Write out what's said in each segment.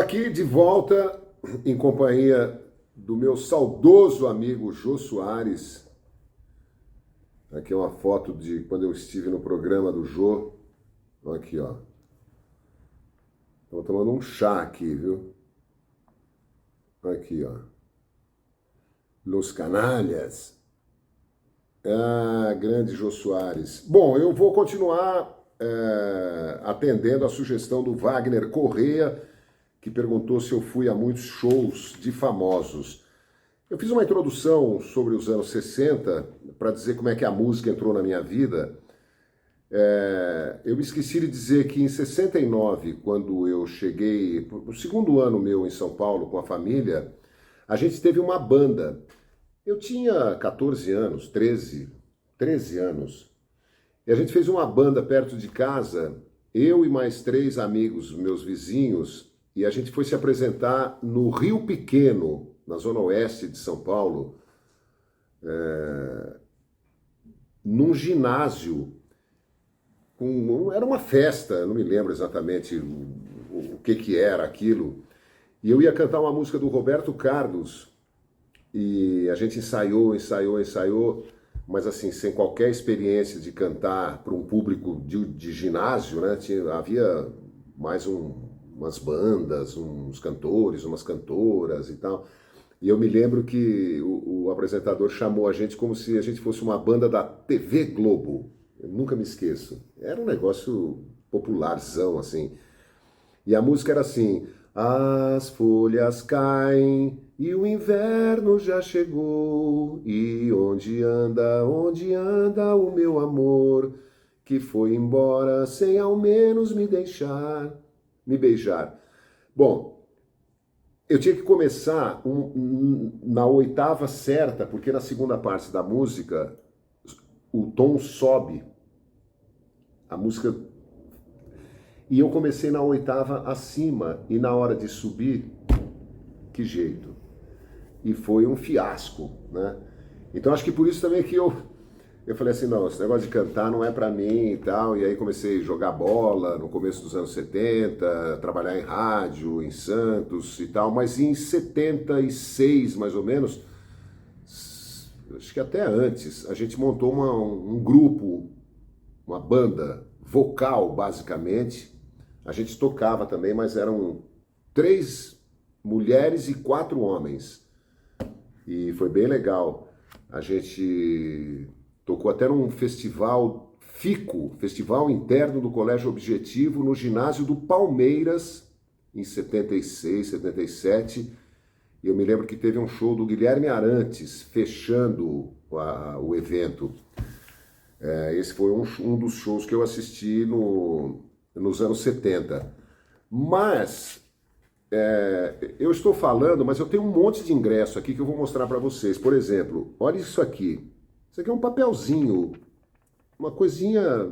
aqui de volta em companhia do meu saudoso amigo Jô Soares. Aqui é uma foto de quando eu estive no programa do Jô. Aqui, ó. Estou tomando um chá aqui, viu? Aqui, ó. Los Canalhas. Ah, grande Jô Soares. Bom, eu vou continuar atendendo a sugestão do Wagner Corrêa, que perguntou se eu fui a muitos shows de famosos. Eu fiz uma introdução sobre os anos 60 para dizer como é que a música entrou na minha vida. Eu me esqueci de dizer que em 69, quando eu cheguei, no segundo ano meu em São Paulo com a família, a gente teve uma banda. Eu tinha 14 anos, 13 anos, e a gente fez uma banda perto de casa, eu e mais 3 amigos, meus vizinhos, e a gente foi se apresentar no Rio Pequeno, na zona oeste de São Paulo, num ginásio. Era uma festa, não me lembro exatamente o que era aquilo, e eu ia cantar uma música do Roberto Carlos, e a gente ensaiou, mas assim, sem qualquer experiência de cantar para um público de ginásio, né? Havia mais umas bandas, uns cantores, umas cantoras e tal. E eu me lembro que o apresentador chamou a gente como se a gente fosse uma banda da TV Globo. Eu nunca me esqueço. Era um negócio popularzão, assim. E a música era assim: as folhas caem e o inverno já chegou, e onde anda o meu amor, que foi embora sem ao menos me beijar. Bom, eu tinha que começar na oitava certa, porque na segunda parte da música o tom sobe, a música. E eu comecei na oitava acima, e na hora de subir, que jeito. E foi um fiasco, né? Então acho que por isso também que eu falei assim, não, esse negócio de cantar não é pra mim e tal. E aí comecei a jogar bola no começo dos anos 70, trabalhar em rádio, em Santos e tal. Mas em 76, mais ou menos, acho que até antes, a gente montou um grupo, uma banda vocal, basicamente. A gente tocava também, mas eram 3 mulheres e 4 homens. E foi bem legal. A gente tocou até num festival FICO, Festival Interno do Colégio Objetivo, no ginásio do Palmeiras, em 76, 77. E eu me lembro que teve um show do Guilherme Arantes, fechando o evento. Esse foi um dos shows que eu assisti nos anos 70. Mas eu estou falando, mas eu tenho um monte de ingresso aqui que eu vou mostrar para vocês. Por exemplo, olha isso aqui. Isso aqui é um papelzinho, uma coisinha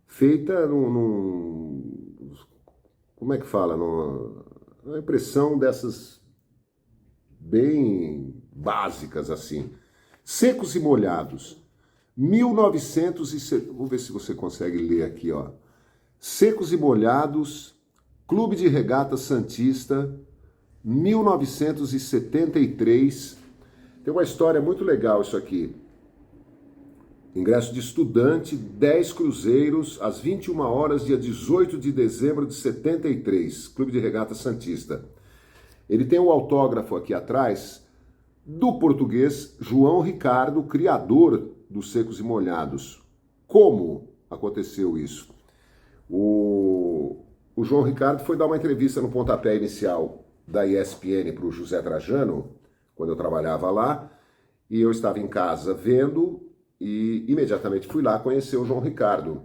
feita como é que fala? Uma impressão dessas bem básicas assim. Secos e Molhados. 1970, vou ver se você consegue ler aqui, ó. Secos e Molhados, Clube de Regata Santista, 1973. Tem uma história muito legal isso aqui. Ingresso de estudante, 10 cruzeiros, às 21 horas, dia 18 de dezembro de 73, Clube de Regata Santista. Ele tem um autógrafo aqui atrás do português João Ricardo, criador dos Secos e Molhados. Como aconteceu isso? O João Ricardo foi dar uma entrevista no pontapé inicial da ESPN para o José Trajano, quando eu trabalhava lá, e eu estava em casa vendo, e imediatamente fui lá conhecer o João Ricardo.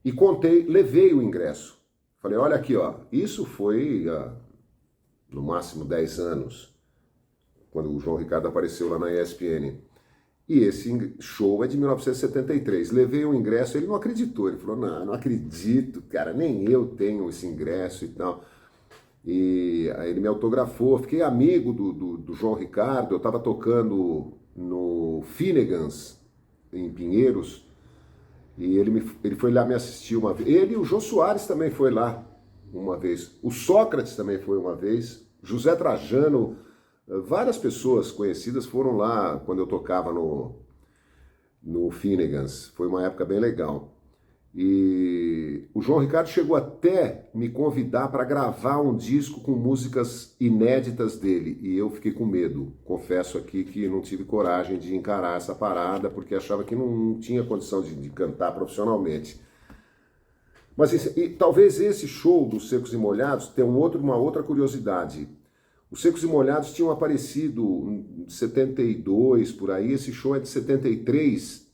E levei o ingresso. Falei, olha aqui, ó, isso foi no máximo 10 anos, quando o João Ricardo apareceu lá na ESPN. E esse show é de 1973. Levei o ingresso, ele não acreditou. Ele falou, não acredito, cara, nem eu tenho esse ingresso e tal. E aí ele me autografou, fiquei amigo do João Ricardo. Eu estava tocando no Finnegans, em Pinheiros, e ele foi lá me assistir uma vez. Ele e o Jô Soares também foi lá. uma vez. O Sócrates também foi uma vez. José Trajano, várias pessoas conhecidas foram lá quando eu tocava no Finnegans. Foi uma época bem legal. E o João Ricardo chegou até me convidar para gravar um disco com músicas inéditas dele. E eu fiquei com medo. Confesso aqui que não tive coragem de encarar essa parada, porque achava que não tinha condição de cantar profissionalmente. Mas talvez esse show dos Secos e Molhados tenha uma outra curiosidade. Os Secos e Molhados tinham aparecido em 72, por aí. Esse show é de 73.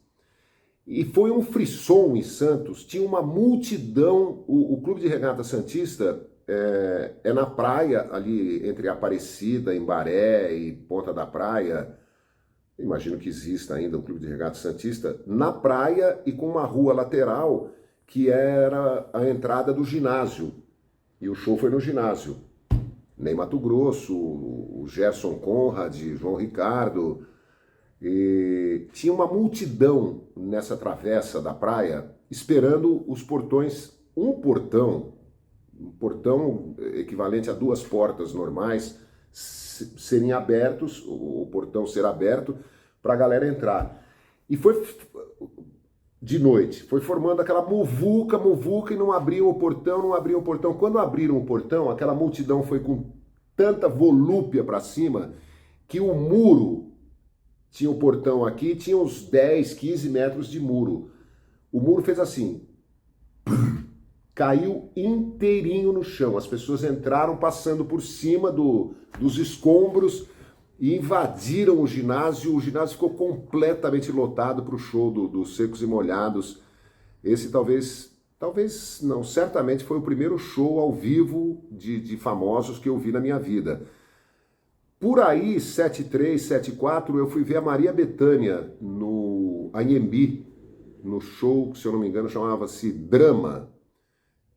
E foi um frisson em Santos, tinha uma multidão, o Clube de Regata Santista é na praia, ali entre Aparecida, Embaré e Ponta da Praia, imagino que exista ainda o Clube de Regata Santista, na praia e com uma rua lateral que era a entrada do ginásio, e o show foi no ginásio. Ney Matogrosso, o Gerson Conrad, João Ricardo... E tinha uma multidão nessa travessa da praia esperando os portões, um portão equivalente a 2 portas normais, serem abertos, o portão ser aberto para a galera entrar. E foi de noite, foi formando aquela muvuca, e não abriam o portão. Quando abriram o portão, aquela multidão foi com tanta volúpia para cima que o muro... Tinha o portão aqui, tinha uns 10, 15 metros de muro. O muro fez assim, caiu inteirinho no chão. As pessoas entraram passando por cima dos escombros e invadiram o ginásio. O ginásio ficou completamente lotado para o show dos Secos e Molhados. Esse talvez não, certamente foi o primeiro show ao vivo de famosos que eu vi na minha vida. Por aí, 73, 74, eu fui ver a Maria Bethânia no Anhembi, no show que, se eu não me engano, chamava-se Drama,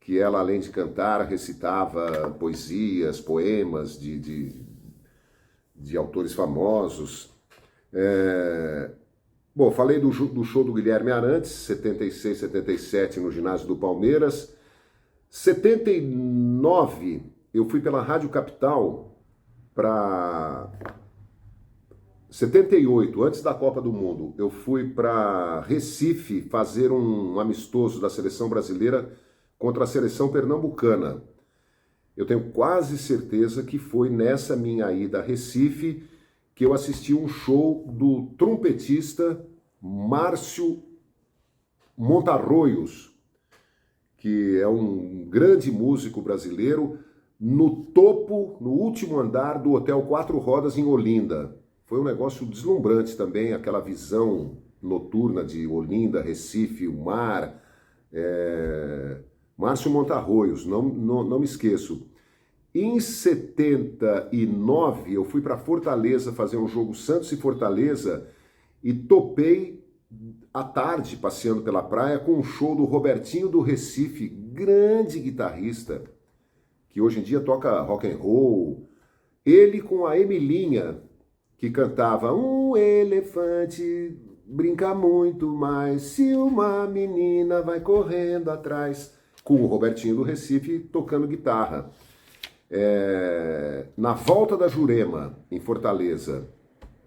que ela, além de cantar, recitava poesias, poemas de autores famosos. Bom, falei do show do Guilherme Arantes, 76, 77, no ginásio do Palmeiras. 79, eu fui pela Rádio Capital... para 78, antes da Copa do Mundo, eu fui para Recife fazer um amistoso da seleção brasileira contra a seleção pernambucana. Eu tenho quase certeza que foi nessa minha ida a Recife que eu assisti um show do trompetista Márcio Montarroios, que é um grande músico brasileiro, no topo, no último andar do Hotel Quatro Rodas em Olinda. Foi um negócio deslumbrante também, aquela visão noturna de Olinda, Recife, o mar. Márcio Montarroios, não me esqueço. Em 79, eu fui para Fortaleza fazer um jogo Santos e Fortaleza e topei à tarde, passeando pela praia, com um show do Robertinho do Recife, grande guitarrista, que hoje em dia toca rock and roll. Ele com a Emilinha, que cantava um elefante brinca muito mais se uma menina vai correndo atrás, com o Robertinho do Recife tocando guitarra. Na volta da Jurema, em Fortaleza,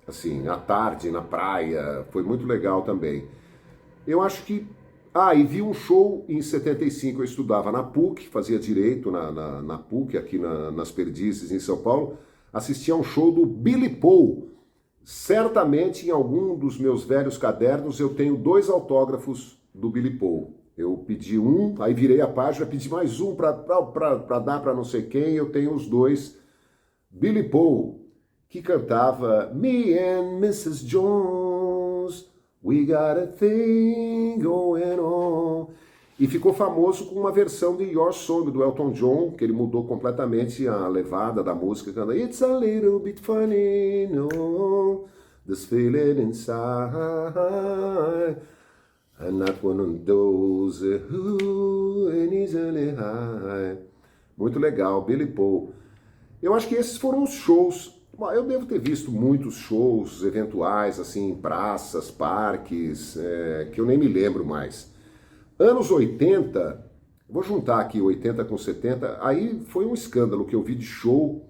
assim, à tarde, na praia, foi muito legal também. Eu acho que... e vi um show em 75, eu estudava na PUC, fazia Direito na PUC, aqui nas Perdizes, em São Paulo, assistia a um show do Billy Paul. Certamente, em algum dos meus velhos cadernos, eu tenho 2 autógrafos do Billy Paul. Eu pedi um, aí virei a página, pedi mais um para dar para não sei quem, eu tenho os 2. Billy Paul, que cantava Me and Mrs. Jones, we got a thing going on. E ficou famoso com uma versão de Your Song, do Elton John, que ele mudou completamente a levada da música, cantando It's a little bit funny, no, this feeling inside, I'm not one of those who ain't easily high. Muito legal, Billy Paul. Eu acho que esses foram os shows. Bom, eu devo ter visto muitos shows eventuais, assim, em praças, parques, que eu nem me lembro mais. Anos 80, Vou juntar aqui 80 com 70, aí foi um escândalo que eu vi de show.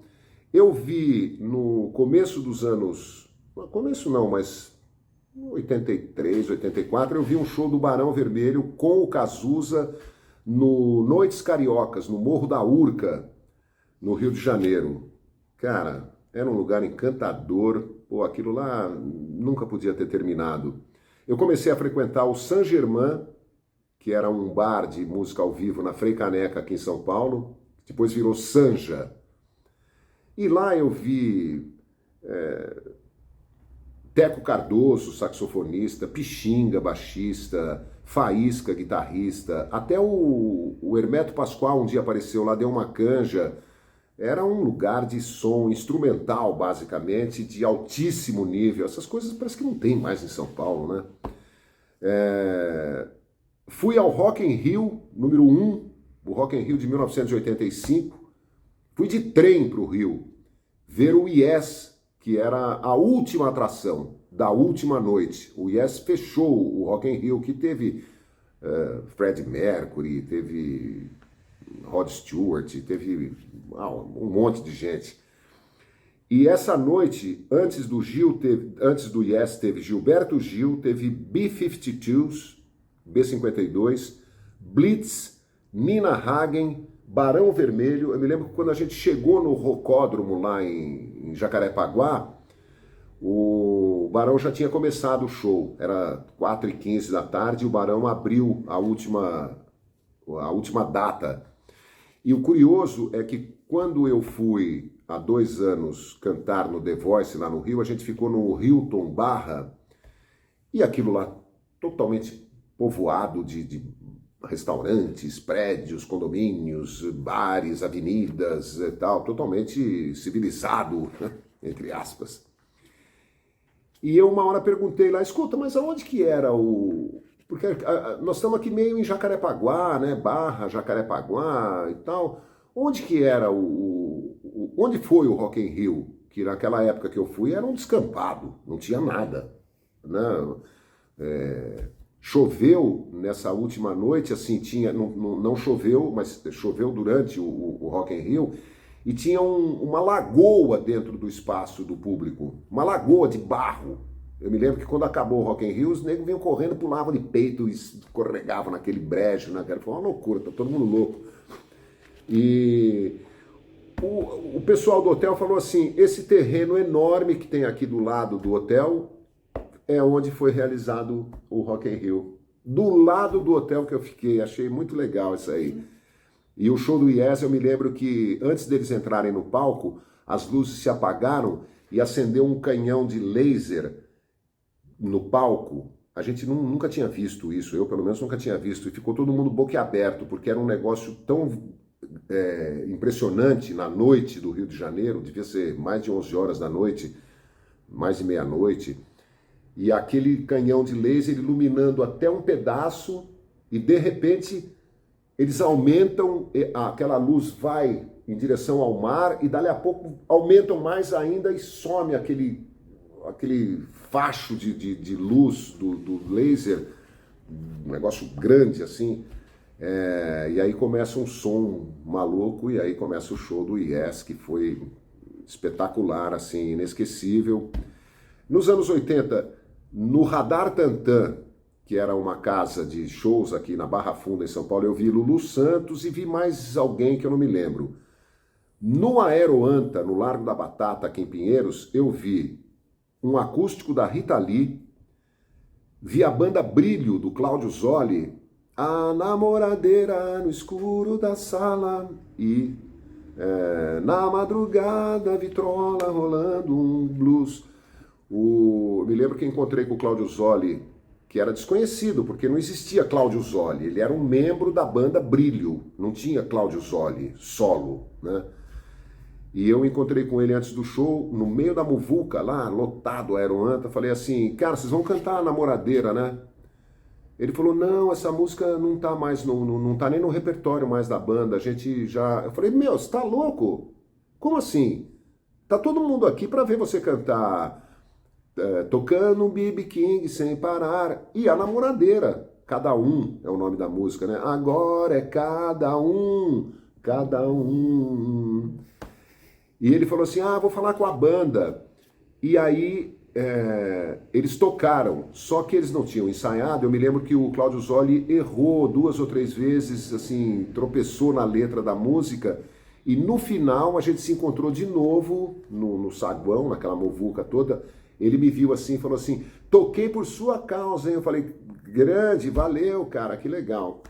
Eu vi no começo dos anos, começo não, mas 83, 84, eu vi um show do Barão Vermelho com o Cazuza no Noites Cariocas, no Morro da Urca, no Rio de Janeiro. Cara, era um lugar encantador, pô, aquilo lá nunca podia ter terminado. Eu comecei a frequentar o Saint Germain, que era um bar de música ao vivo na Frei Caneca, aqui em São Paulo, depois virou Sanja. E lá eu vi Teco Cardoso, saxofonista, Pixinga, baixista, Faísca, guitarrista, até o Hermeto Pascoal um dia apareceu lá, deu uma canja. Era um lugar de som instrumental, basicamente, de altíssimo nível. Essas coisas parece que não tem mais em São Paulo, né? Fui ao Rock in Rio, número 1, o Rock in Rio de 1985. Fui de trem para o Rio, ver o Yes, que era a última atração da última noite. O Yes fechou o Rock in Rio, que teve Freddie Mercury, teve Rod Stewart, teve um monte de gente. E essa noite, antes do Yes, teve Gilberto Gil, teve B-52s, B-52, Blitz, Nina Hagen, Barão Vermelho. Eu me lembro que quando a gente chegou no Rocódromo lá em Jacarepaguá, o Barão já tinha começado o show, era 4h15 da tarde, e o Barão abriu a última data. E o curioso é que quando eu fui há 2 anos cantar no The Voice lá no Rio, a gente ficou no Hilton Barra, e aquilo lá totalmente povoado de restaurantes, prédios, condomínios, bares, avenidas e tal, totalmente civilizado, entre aspas. E eu uma hora perguntei lá, escuta, mas aonde que era o... Porque nós estamos aqui meio em Jacarepaguá, né, Barra, Jacarepaguá e tal. Onde que era onde foi o Rock in Rio? Que naquela época que eu fui era um descampado, não tinha nada, né? Choveu nessa última noite, assim, não choveu, mas choveu durante o Rock in Rio, e tinha uma lagoa dentro do espaço do público, uma lagoa de barro. Eu me lembro que quando acabou o Rock in Rio, os negros vinham correndo, pulavam de peito e escorregavam naquele brejo, né? Foi uma loucura, tá todo mundo louco. E o pessoal do hotel falou assim, esse terreno enorme que tem aqui do lado do hotel é onde foi realizado o Rock in Rio. Do lado do hotel que eu fiquei, achei muito legal isso aí. E o show do Yes, eu me lembro que antes deles entrarem no palco, as luzes se apagaram e acendeu um canhão de laser no palco. A gente nunca tinha visto isso, eu pelo menos nunca tinha visto, e ficou todo mundo boquiaberto, porque era um negócio tão impressionante na noite do Rio de Janeiro, devia ser mais de 11 horas da noite, mais de meia-noite, e aquele canhão de laser iluminando até um pedaço, e de repente eles aumentam, aquela luz vai em direção ao mar, e dali a pouco aumentam mais ainda e some aquele facho de luz do laser, um negócio grande assim, e aí começa um som maluco, e aí começa o show do Yes, que foi espetacular, assim, inesquecível. Nos anos 80, no Radar Tantan, que era uma casa de shows aqui na Barra Funda, em São Paulo, eu vi Lulu Santos e vi mais alguém que eu não me lembro. No Aeroanta, no Largo da Batata, aqui em Pinheiros, eu vi um acústico da Rita Lee, vi a banda Brilho, do Cláudio Zoli, a namoradeira no escuro da sala, e na madrugada a vitrola rolando um blues. Me lembro que encontrei com o Cláudio Zoli, que era desconhecido, porque não existia Cláudio Zoli, ele era um membro da banda Brilho, não tinha Cláudio Zoli solo, né? E eu encontrei com ele antes do show, no meio da muvuca lá, lotado, Aeroanta, falei assim, cara, vocês vão cantar a Namoradeira, né? Ele falou, não, essa música não tá mais, não tá nem no repertório mais da banda, a gente já... Eu falei, meu, você tá louco? Como assim? Tá todo mundo aqui pra ver você cantar tocando um B.B. King sem parar, e a Namoradeira. Cada Um é o nome da música, né? Agora é cada um, cada um. E ele falou assim, vou falar com a banda. E aí eles tocaram, só que eles não tinham ensaiado. Eu me lembro que o Cláudio Zoli errou 2 ou 3 vezes, assim, tropeçou na letra da música. E no final a gente se encontrou de novo no saguão, naquela muvuca toda. Ele me viu assim e falou assim, toquei por sua causa, hein? Eu falei, grande, valeu, cara, que legal.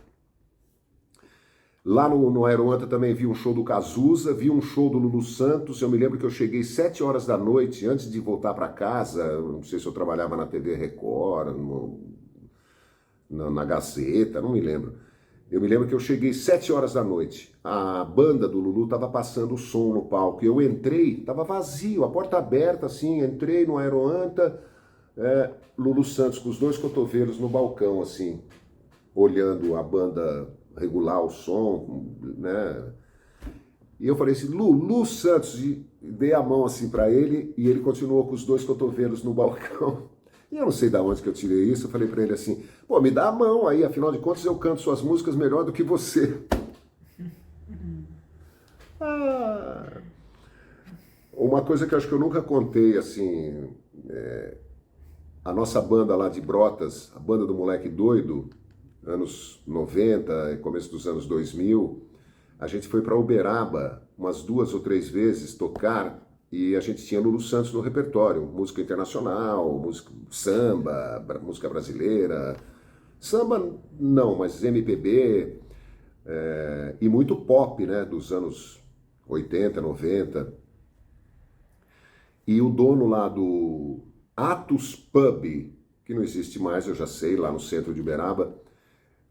Lá no Aeroanta também vi um show do Cazuza, vi um show do Lulu Santos. Eu me lembro que eu cheguei 7 horas da noite, antes de voltar para casa. Não sei se eu trabalhava na TV Record, na Gazeta, não me lembro. Eu me lembro que eu cheguei 7 horas da noite. A banda do Lulu estava passando o som no palco. Eu entrei, estava vazio, a porta aberta assim. Entrei no Aeroanta, Lulu Santos com os 2 cotovelos no balcão, assim, olhando a banda regular o som, né? E eu falei assim, Lulu Santos, e dei a mão assim para ele, e ele continuou com os 2 cotovelos no balcão. E eu não sei de onde que eu tirei isso. Eu falei para ele assim, pô, me dá a mão aí, afinal de contas eu canto suas músicas melhor do que você. Uma coisa que eu acho que eu nunca contei, assim, a nossa banda lá de Brotas, a banda do Moleque Doido, anos 90 e começo dos anos 2000, a gente foi para Uberaba umas 2 ou 3 vezes tocar, e a gente tinha Lulu Santos no repertório, música internacional, música samba, música brasileira, samba não, mas MPB, e muito pop, né, dos anos 80, 90. E o dono lá do Atos Pub, que não existe mais, eu já sei, lá no centro de Uberaba,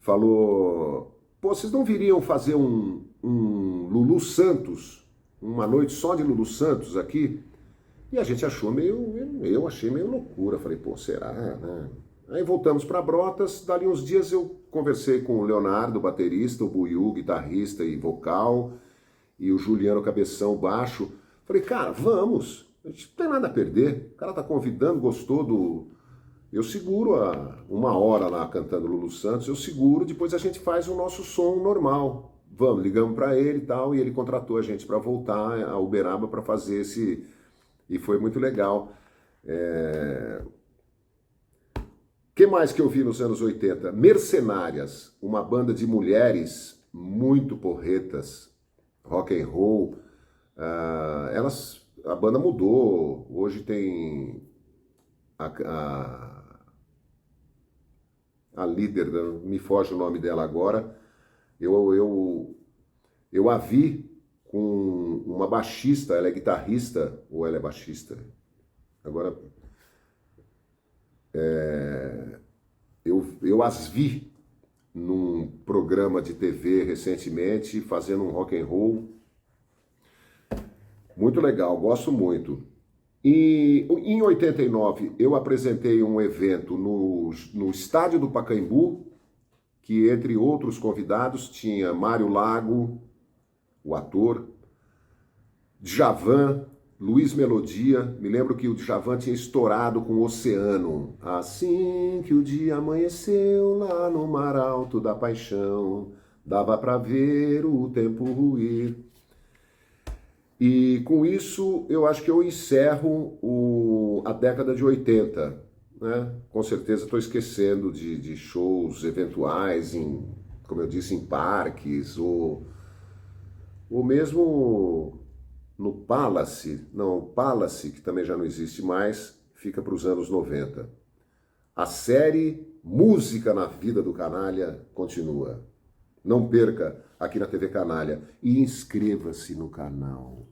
falou, pô, vocês não viriam fazer um Lulu Santos, uma noite só de Lulu Santos aqui? E a gente achou eu achei meio loucura, falei, pô, será, né? Aí voltamos para Brotas, dali uns dias eu conversei com o Leonardo, baterista, o Buiú, guitarrista e vocal, e o Juliano Cabeção, baixo. Falei, cara, vamos, a gente não tem nada a perder, o cara tá convidando, gostou do... Eu seguro 1 hora lá cantando Lulu Santos, eu seguro, depois a gente faz o nosso som normal. Vamos, ligamos para ele e tal, e ele contratou a gente para voltar a Uberaba para fazer esse... E foi muito legal. Que mais que eu vi nos anos 80? Mercenárias, uma banda de mulheres muito porretas, rock and roll. A banda mudou, hoje tem a líder, me foge o nome dela agora, eu a vi com uma baixista, ela é guitarrista, ou ela é baixista? Agora, eu as vi num programa de TV recentemente, fazendo um rock and roll, muito legal, gosto muito. E em 89 eu apresentei um evento no estádio do Pacaembu, que entre outros convidados tinha Mário Lago, o ator, Djavan, Luiz Melodia. Me lembro que o Djavan tinha estourado com o Oceano. Assim que o dia amanheceu lá no mar alto da paixão, dava para ver o tempo ruir. E com isso, eu acho que eu encerro a década de 80, né? Com certeza estou esquecendo de shows eventuais, como eu disse, em parques, ou mesmo no Palace. Não, o Palace, que também já não existe mais, fica para os anos 90. A série Música na Vida do Canalha continua. Não perca aqui na TV Canalha e inscreva-se no canal.